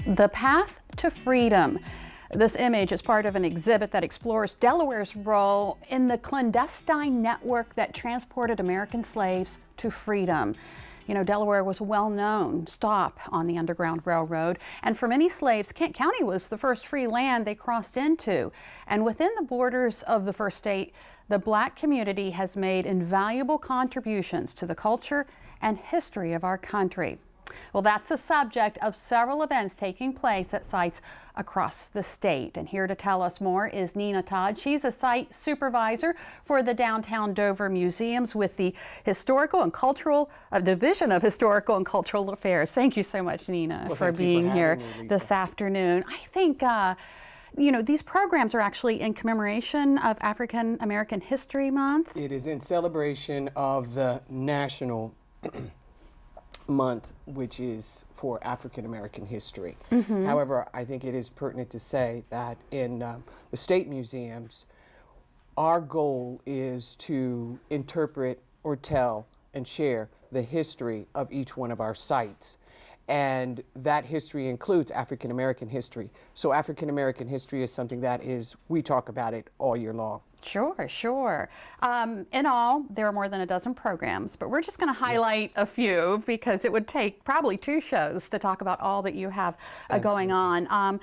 The Path to Freedom. This image is part of an exhibit that explores Delaware's role in the clandestine network that transported American slaves to freedom. You know, Delaware was a well-known stop on the Underground Railroad, and for many slaves, Kent County was the first free land they crossed into. And within the borders of the first state, the Black community has made invaluable contributions to the culture and history of our country. Well, that's the subject of several events taking place at sites across the state. And here to tell us more is Nina Todd. She's a site supervisor for the Downtown Dover Museums with the Historical and Cultural Division of Historical and Cultural Affairs. Thank you so much, Nina, for being here this afternoon. I think you know, these programs are actually in commemoration of African American History Month. It is in celebration of the National Month, which is for African American history. However, I think it is pertinent to say that in the state museums, our goal is to interpret or tell and share the history of each one of our sites. And that history includes African American history. So African American history is something that we talk about it all year long. Sure, sure. In all, there are more than a dozen programs, but we're just going to highlight a few because it would take probably 2 shows to talk about all that you have going on.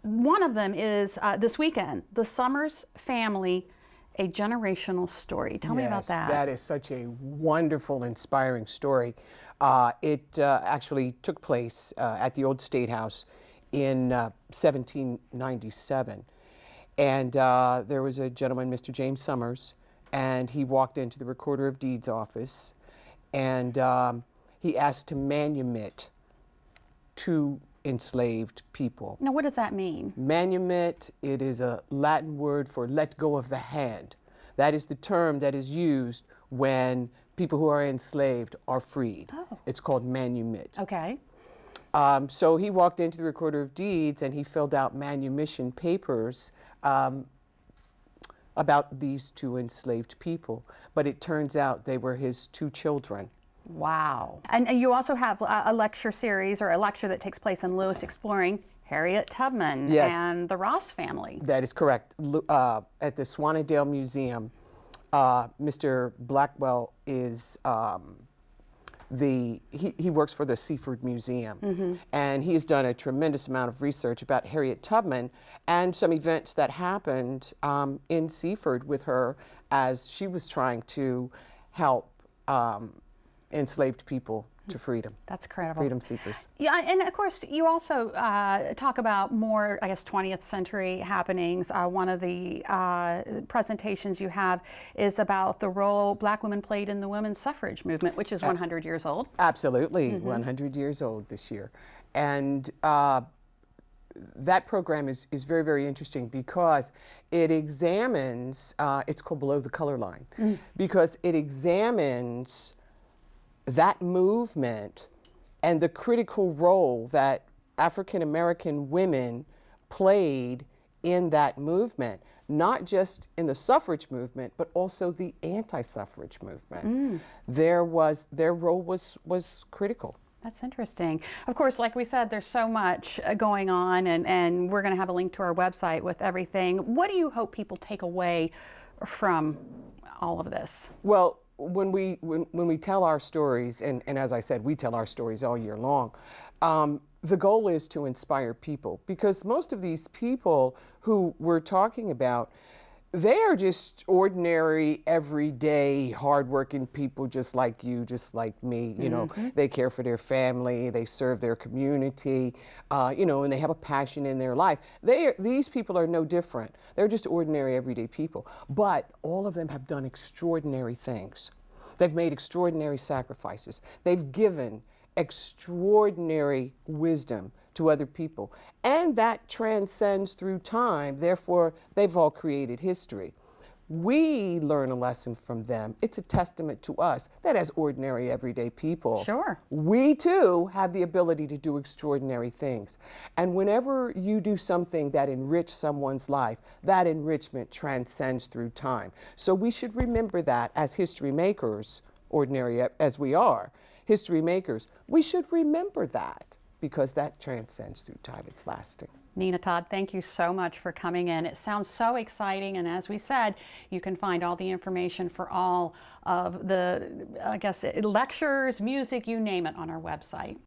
One of them is this weekend, The Summers Family, A Generational Story. Tell me about that. That is such a wonderful, inspiring story. It actually took place at the old State House in 1797. And there was a gentleman, Mr. James Summers, and he walked into the Recorder of Deeds office, and he asked to manumit 2 enslaved people. Now, what does that mean? Manumit, it is a Latin word for let go of the hand. That is the term that is used when people who are enslaved are freed. Oh. It's called manumit. Okay. So he walked into the Recorder of Deeds and he filled out manumission papers about these 2 enslaved people. But it turns out they were his 2 children. Wow. And you also have a lecture series, or a lecture that takes place in Lewis exploring Harriet Tubman and the Ross family. That is correct. At the Swanadale Museum, Mr. Blackwell is he works for the Seaford Museum, and he has done a tremendous amount of research about Harriet Tubman and some events that happened in Seaford with her as she was trying to help enslaved people to freedom. That's incredible. Freedom seekers. Yeah, and of course you also talk about more, I guess, 20th century happenings. One of the presentations you have is about the role Black women played in the women's suffrage movement, which is 100 years old. Absolutely, 100 years old this year. And that program is very, very interesting because it examines, it's called Below the Color Line, because it examines that movement and the critical role that African American women played in that movement, not just in the suffrage movement, but also the anti-suffrage movement. Their role was critical. That's interesting. Of course, like we said, there's so much going on, and we're going to have a link to our website with everything. What do you hope people take away from all of this? Well, when we tell our stories, and as I said, we tell our stories all year long, the goal is to inspire people, because most of these people who we're talking about, they are just ordinary, everyday, hardworking people just like you, just like me. You know, they care for their family, they serve their community, you know, and they have a passion in their life. These people are no different. They're just ordinary, everyday people. But all of them have done extraordinary things. They've made extraordinary sacrifices. They've given extraordinary wisdom to other people. And that transcends through time. Therefore, they've all created history. We learn a lesson from them. It's a testament to us that as ordinary, everyday people, we too have the ability to do extraordinary things. And whenever you do something that enriches someone's life, that enrichment transcends through time. So we should remember that as history makers, ordinary as we are, history makers, we should remember that. because that transcends through time. It's lasting. Nina, Todd, thank you so much for coming in. It sounds so exciting, and as we said, you can find all the information for all of the, lectures, music, you name it, on our website.